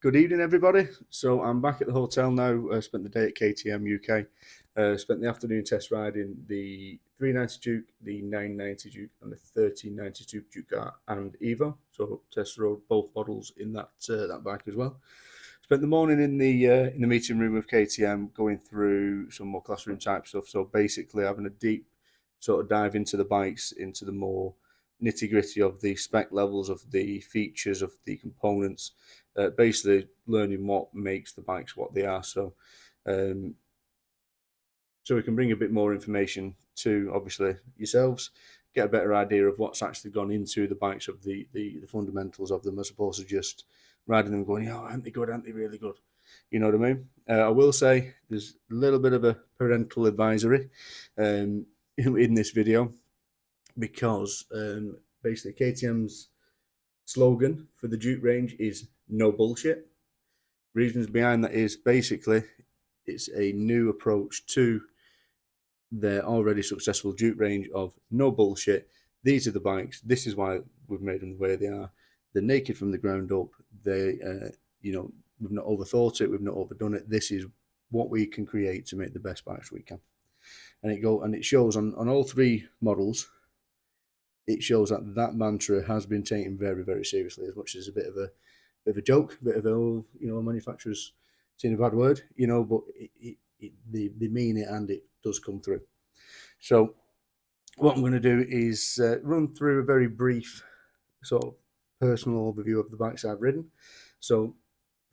Good evening, everybody. So I'm back at the hotel now. Spent the day at KTM UK. Spent the afternoon test riding the 390 Duke, the 990 Duke, and the 1392 Duke R and EVO. So test rode both models in that bike as well. Spent the morning in the meeting room with KTM, going through some more classroom type stuff. So basically, having a deep sort of dive into the bikes, into the more nitty gritty of the spec levels, of the features, of the components. Basically learning what makes the bikes what they are. So we can bring a bit more information to obviously yourselves, get a better idea of what's actually gone into the bikes, of the fundamentals of them, as opposed to just riding them going, oh, aren't they good, aren't they really good? You know what I mean? I will say there's a little bit of a parental advisory in this video, because basically KTM's slogan for the Duke range is no bullshit. Reasons behind that is basically it's a new approach to their already successful Duke range of no bullshit. These are the bikes. This is why we've made them the way they are. They're naked from the ground up. They, we've not overthought it. We've not overdone it. This is what we can create to make the best bikes we can. And it shows on all three models. It shows that mantra has been taken very, very seriously, as much as a bit of a joke, a bit of a, manufacturers saying a bad word, but they mean it, and it does come through. So what I'm going to do is run through a very brief sort of personal overview of the bikes I've ridden. So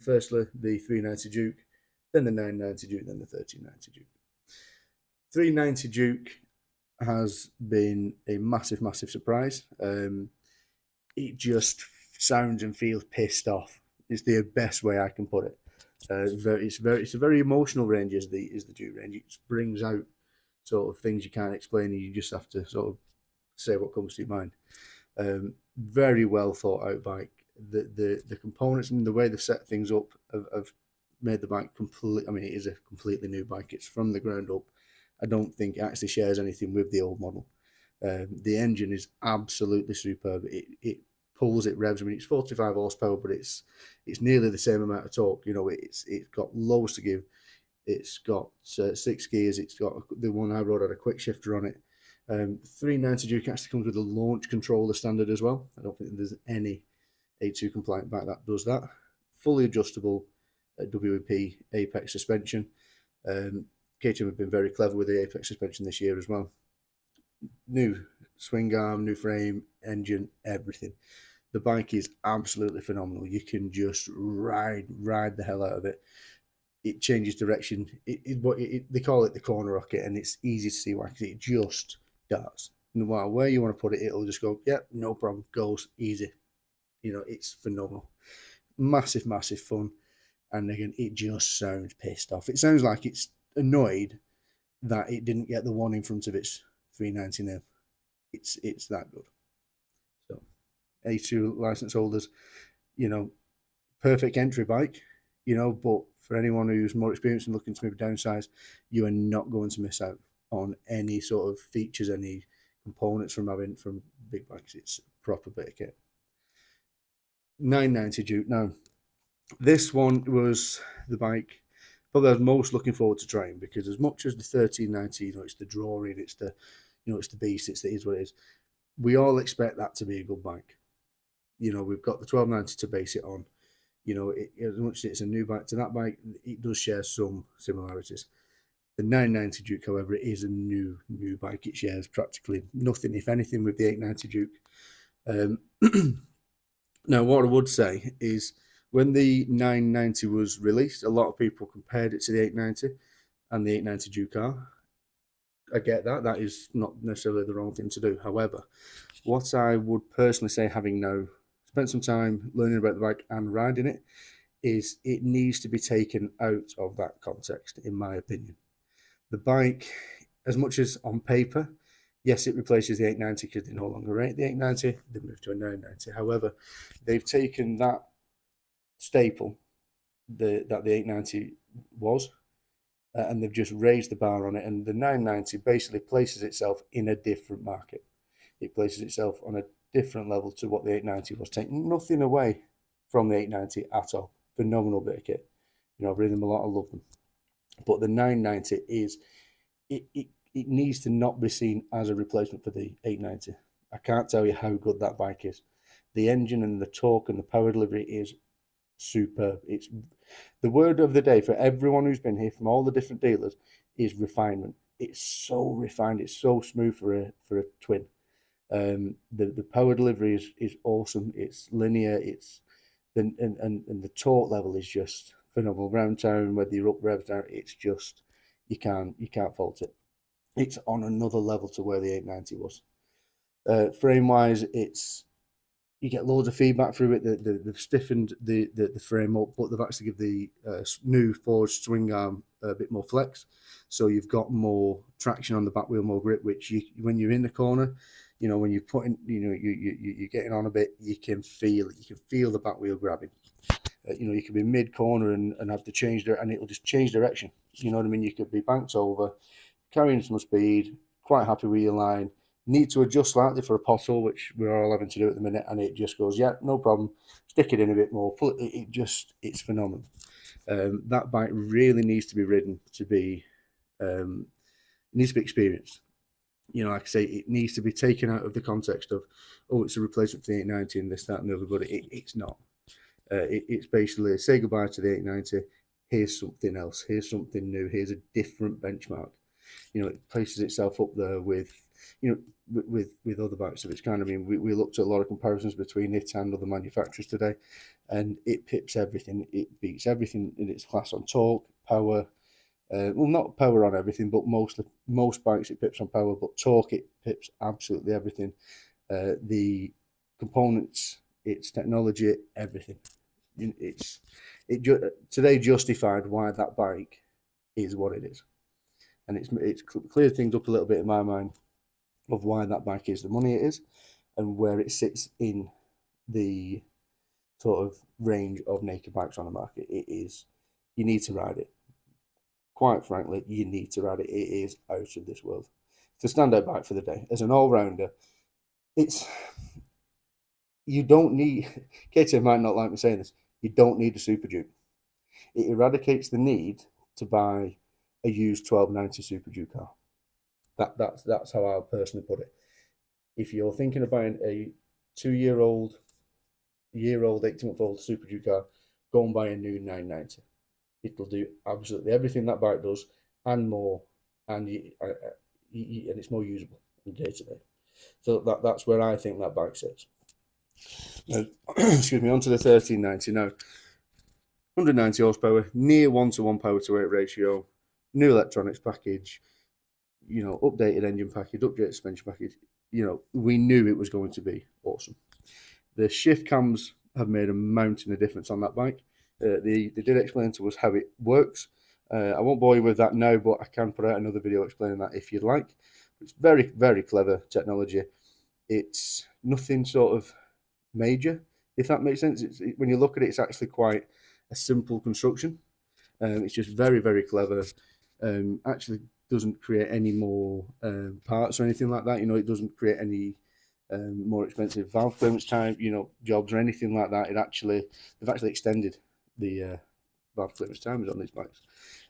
firstly, the 390 Duke, then the 990 Duke, then the 1390 Duke. 390 Duke has been a massive, massive surprise. It just sounds and feels pissed off. It's the best way I can put it. It's a very emotional range, is the Duke range. It brings out sort of things you can't explain, and you just have to sort of say what comes to your mind. Very well thought out bike. The components and the way they've set things up have made the bike complete. I mean, it is a completely new bike. It's from the ground up. I don't think it actually shares anything with the old model. The engine is absolutely superb. It pulls, it revs. I mean, it's 45 horsepower, but it's nearly the same amount of torque. It's got loads to give. It's got 6 gears. It's got the one I rode had a quick shifter on it. 390 Duke actually comes with a launch controller standard as well. I don't think there's any A2 compliant bike that does that. Fully adjustable WP Apex suspension. KTM have been very clever with the Apex suspension this year as well. New swing arm, new frame, engine, everything. The bike is absolutely phenomenal. You can just ride the hell out of it. It changes direction. They call it the corner rocket, and it's easy to see why, because it just darts. No matter where you want to put it, it'll just go, yep, no problem, goes easy. It's phenomenal. Massive, massive fun. And again, it just sounds pissed off. It sounds like it's annoyed that it didn't get the one in front of its 390 name. It's that good. So A2 license holders, perfect entry bike, but for anyone who's more experienced and looking to maybe downsize, you are not going to miss out on any sort of features, any components from big bikes. It's a proper bit of kit. 990 Duke. Now, this one was the bike probably I was most looking forward to trying, because as much as the 1390, it's the drawing, it's the, it's the beast, it is what it is. We all expect that to be a good bike. We've got the 1290 to base it on. As much as it's a new bike to that bike, it does share some similarities. The 990 Duke, however, it is a new bike. It shares practically nothing, if anything, with the 890 Duke. Now, what I would say is, when the 990 was released, a lot of people compared it to the 890 and the 890 Duke R. I get that. That is not necessarily the wrong thing to do. However, what I would personally say, having now spent some time learning about the bike and riding it, is it needs to be taken out of that context, in my opinion. The bike, as much as on paper, yes, it replaces the 890 because they no longer rate the 890, they moved to a 990. However, they've taken that staple that the 890 was, and they've just raised the bar on it, and the 990 basically places itself in a different market. It places itself on a different level to what the 890 was, taking nothing away from the 890 at all. phenomenal bit of kit. I've ridden them a lot. I love them. But the 990 is it needs to not be seen as a replacement for the 890. I can't tell you how good that bike is. The engine and the torque and the power delivery is superb. It's the word of the day for everyone who's been here from all the different dealers is refinement. It's so refined. It's so smooth for a twin. The power delivery is awesome. It's linear. It's and the torque level is just phenomenal. Round town, whether you're up revs down, it's just you can't fault it. It's on another level to where the 890 was. Frame wise, you get loads of feedback through it. They've stiffened the frame up, but they've actually given the new forged swing arm a bit more flex, so you've got more traction on the back wheel, more grip. Which when you're in the corner, when you're putting, you're getting on a bit, you can feel it. You can feel the back wheel grabbing. You can be mid corner and have to change and it'll just change direction. You know what I mean? You could be banked over, carrying some speed, quite happy with your line. Need to adjust slightly for a pothole, which we're all having to do at the minute, and it just goes, yeah, no problem. Stick it in a bit more. Pull it. It's phenomenal. That bike really needs to be ridden to be, it needs to be experienced. Like I say, it needs to be taken out of the context of, oh, it's a replacement for the 890 and this, that, and the other. But it's not. It's basically say goodbye to the 890. Here's something else. Here's something new. Here's a different benchmark. It places itself up there with, with other bikes of its kind. I mean, we looked at a lot of comparisons between it and other manufacturers today, and it pips everything. It beats everything in its class on torque, power. Well, not power on everything, but most bikes it pips on power, but torque it pips absolutely everything. The components, its technology, everything. Today justified why that bike is what it is, and it's cleared things up a little bit in my mind of why that bike is the money it is and where it sits in the sort of range of naked bikes on the market. It is, you need to ride it. Quite frankly, you need to ride it. It is out of this world. It's a standout bike for the day. As an all-rounder, you don't need, KTM might not like me saying this, you don't need a Super Duke. It eradicates the need to buy a used 1290 Super Duke car. That's how I personally put it. If you're thinking of buying a 2-year-old, 18-month-old Super Duke car, go and buy a new 990. It'll do absolutely everything that bike does and more, and it's more usable day to day. So that's where I think that bike sits. Now, excuse me, onto the 1390 now. 190 horsepower, near 1-to-1 power to weight ratio, new electronics package, updated engine package, updated suspension package. We knew it was going to be awesome. The shift cams have made a mountain of difference on that bike. They did explain to us how it works. I won't bore you with that now, but I can put out another video explaining that if you'd like. It's very, very clever technology. It's nothing sort of major, if that makes sense. When you look at it, it's actually quite a simple construction. It's just very, very clever. Actually doesn't create any more parts or anything like that. It doesn't create any more expensive valve clearance time, jobs or anything like that. They've actually extended the valve clearance times on these bikes.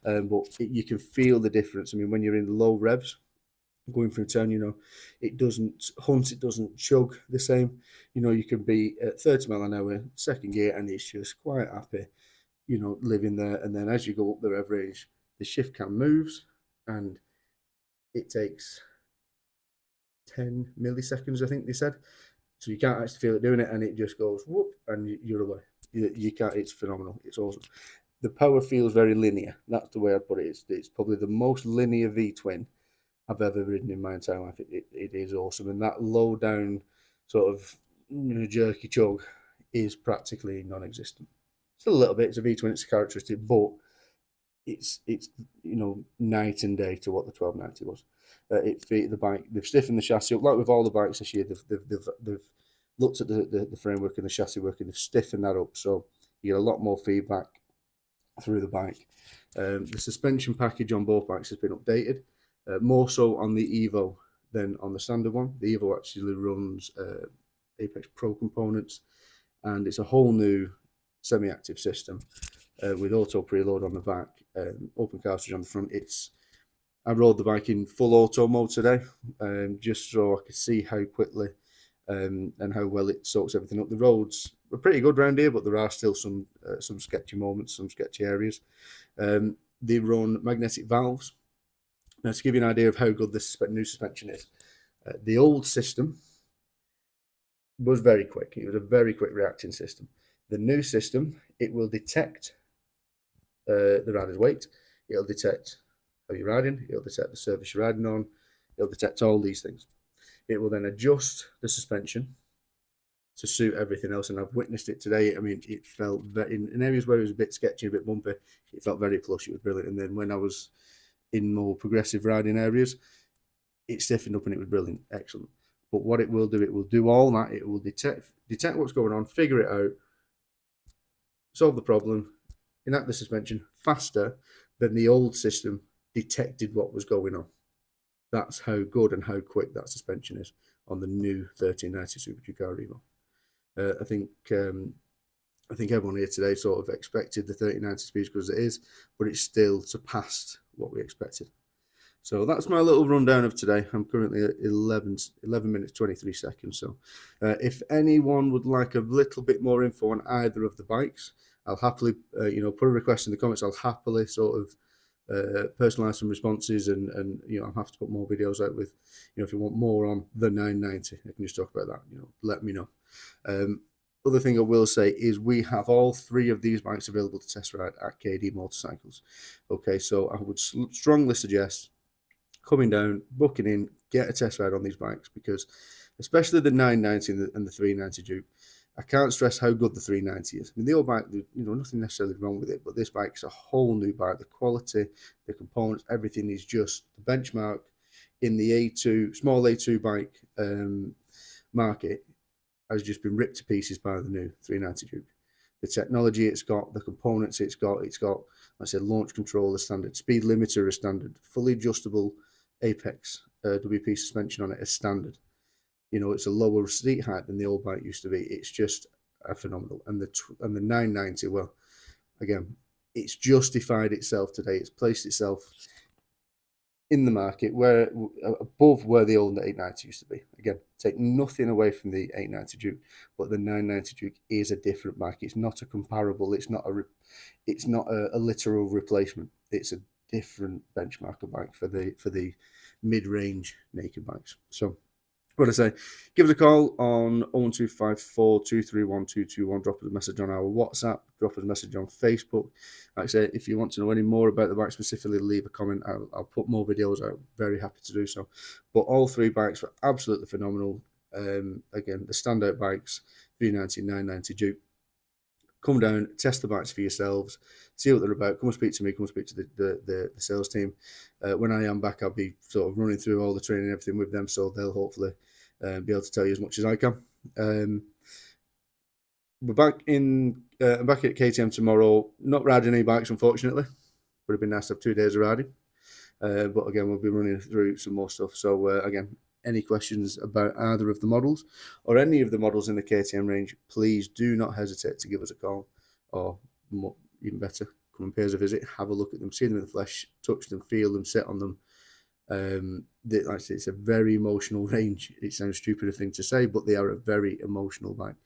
But you can feel the difference. I mean, when you're in low revs, going through town, it doesn't hunt, it doesn't chug the same. You can be at 30 mile an hour, second gear, and it's just quite happy, living there. And then as you go up the rev range, the shift cam moves, and it takes 10 milliseconds, I think they said. So you can't actually feel it doing it, and it just goes whoop, and you're away. You can't. It's phenomenal. It's awesome. The power feels very linear. That's the way I put it. It's probably the most linear V-twin I've ever ridden in my entire life. It is awesome, and that low down sort of jerky chug is practically non-existent. Still a little bit. It's a V-twin. It's a characteristic, but it's night and day to what the 1290 was. The bike, they've stiffened the chassis up like with all the bikes this year. They've looked at the framework and the chassis work, and they've stiffened that up, so you get a lot more feedback through the bike. The suspension package on both bikes has been updated, more so on the Evo than on the standard one. The Evo actually runs Apex Pro components, and it's a whole new semi-active system with auto preload on the back, open cartridge on the front. I rode the bike in full auto mode today, just so I could see how quickly and how well it soaks everything up. The roads were pretty good around here, but there are still some sketchy moments, some sketchy areas. They run magnetic valves. Now, to give you an idea of how good this new suspension is, the old system was very quick. It was a very quick reacting system. The new system, it will detect the rider's weight. It'll detect how you're riding. It'll detect the surface you're riding on. It'll detect all these things. It will then adjust the suspension to suit everything else. And I've witnessed it today. I mean, it felt very, in areas where it was a bit sketchy, a bit bumpy, it felt very plush. It was brilliant. And then when I was in more progressive riding areas, it stiffened up and it was brilliant. Excellent. But what it will do all that. It will detect what's going on, figure it out, solve the problem, enact the suspension faster than the old system detected what was going on. That's how good and how quick that suspension is on the new 1390 Super Duke R EVO. I think everyone here today sort of expected the 1390 speeds because it is, but it's still surpassed what we expected. So that's my little rundown of today. I'm currently at 11 minutes 23 seconds. So if anyone would like a little bit more info on either of the bikes, I'll happily put a request in the comments. I'll happily sort of personalize some responses, and I'm happy to put more videos out with, if you want more on the 990, I can just talk about that. Let me know. Other thing I will say is we have all three of these bikes available to test ride at KD Motorcycles. Okay, so I would strongly suggest coming down, booking in, get a test ride on these bikes, because especially the 990 and the 390 Duke, I can't stress how good the 390 is. I mean, the old bike, nothing necessarily wrong with it, but this bike's a whole new bike. The quality, the components, everything is just the benchmark in the A2, small A2 bike market has just been ripped to pieces by the new 390 Duke. The technology it's got, the components it's got, like I said, launch control is standard, speed limiter is standard, fully adjustable Apex WP suspension on it is standard. It's a lower seat height than the old bike used to be. It's just a phenomenal. And the 990, well, again, it's justified itself today. It's placed itself in the market where above where the old 890 used to be. Again, take nothing away from the 890 Duke, but the 990 Duke is a different bike. It's not a comparable. It's not a literal replacement. It's a different benchmarker bike for the mid-range naked bikes. So what I say, give us a call on 01254 231 221. Drop us a message on our WhatsApp. Drop us a message on Facebook. Like I say, if you want to know any more about the bike specifically, leave a comment. I'll put more videos out. Very happy to do so. But all three bikes were absolutely phenomenal. Again, the standout bikes, 390, 990 Duke. Come down, test the bikes for yourselves, see what they're about. Come and speak to me, come and speak to the sales team. When I am back, I'll be sort of running through all the training and everything with them, so they'll hopefully be able to tell you as much as I can. We're back I'm back at KTM tomorrow. Not riding any bikes, unfortunately. Would have been nice to have 2 days of riding. But again, we'll be running through some more stuff. So again, any questions about either of the models or any of the models in the KTM range, please do not hesitate to give us a call, or even better, come and pay us a visit, have a look at them, see them in the flesh, touch them, feel them, sit on them. Like I say, it's a very emotional range. It sounds stupid a thing to say, but they are a very emotional bike.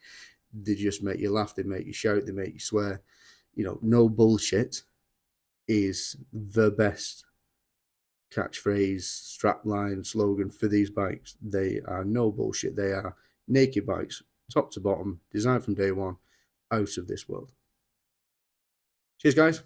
They just make you laugh, they make you shout, they make you swear. No bullshit is the best catchphrase, strapline, slogan for these bikes. They are no bullshit. They are naked bikes, top to bottom, designed from day one, out of this world. Cheers, guys.